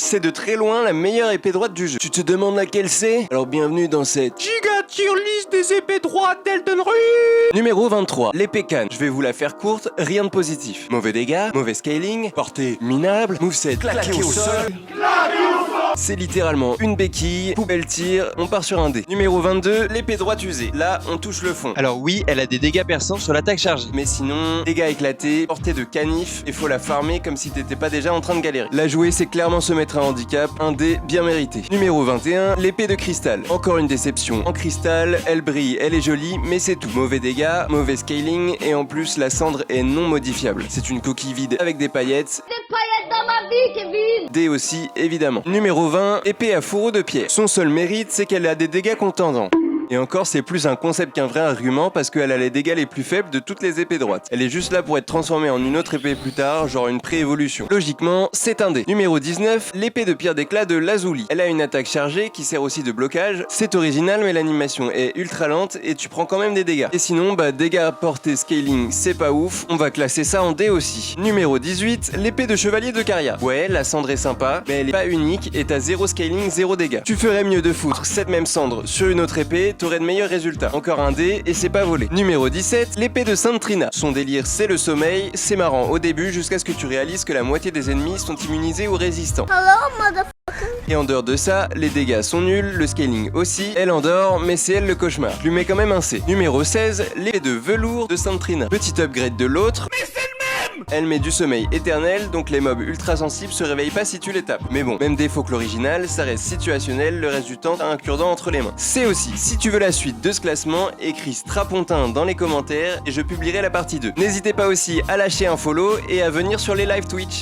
c'est de très loin la meilleure épée droite du jeu. Tu te demandes laquelle c'est? Alors bienvenue dans cette giga tier list des épées droites d'Elden Ring. Numéro 23, l'épée Khan. Je vais vous la faire courte, rien de positif. Mauvais dégâts, mauvais scaling, portée minable, moveset claqué au sol. C'est littéralement une béquille, poubelle tir, on part sur un dé. Numéro 22, l'épée droite usée. Là, on touche le fond. Alors oui, elle a des dégâts perçants sur l'attaque chargée. Mais sinon, dégâts éclatés, portée de canif, et faut la farmer comme si t'étais pas déjà en train de galérer. La jouer, c'est clairement se mettre à handicap, un dé bien mérité. Numéro 21, l'épée de cristal. Encore une déception. En cristal, elle brille, elle est jolie, mais c'est tout. Mauvais dégâts, mauvais scaling, et en plus, la cendre est non modifiable. C'est une coquille vide avec des paillettes. Dans ma vie, Kevin! D aussi, évidemment. Numéro 20, épée à fourreau de pierre. Son seul mérite, c'est qu'elle a des dégâts contendants. Et encore, c'est plus un concept qu'un vrai argument parce qu'elle a les dégâts les plus faibles de toutes les épées droites. Elle est juste là pour être transformée en une autre épée plus tard, genre une pré-évolution. Logiquement, c'est un dé. Numéro 19, l'épée de pierre d'éclat de Lazuli. Elle a une attaque chargée qui sert aussi de blocage. C'est original, mais l'animation est ultra lente et tu prends quand même des dégâts. Et sinon, dégâts, portée, scaling, c'est pas ouf. On va classer ça en dé aussi. Numéro 18, l'épée de chevalier de Caria. Ouais, la cendre est sympa, mais elle est pas unique et t'as 0 scaling, 0 dégâts. Tu ferais mieux de foutre cette même cendre sur une autre épée, t'aurais de meilleurs résultats. Encore un dé et c'est pas volé. Numéro 17, l'épée de Sainte Trina. Son délire, c'est le sommeil. C'est marrant au début jusqu'à ce que tu réalises que la moitié des ennemis sont immunisés ou résistants. Hello, motherfucker! Et en dehors de ça, les dégâts sont nuls, le scaling aussi. Elle endort, mais c'est elle le cauchemar. Je lui mets quand même un C. Numéro 16, l'épée de velours de Sainte Trina. Petit upgrade de l'autre. Elle met du sommeil éternel, donc les mobs ultra sensibles se réveillent pas si tu les tapes. Mais bon, même défaut que l'original, ça reste situationnel, le reste du temps t'as un cure-dent entre les mains. C'est aussi, si tu veux la suite de ce classement, écris Strapontin dans les commentaires et je publierai la partie 2. N'hésitez pas aussi à lâcher un follow et à venir sur les live Twitch.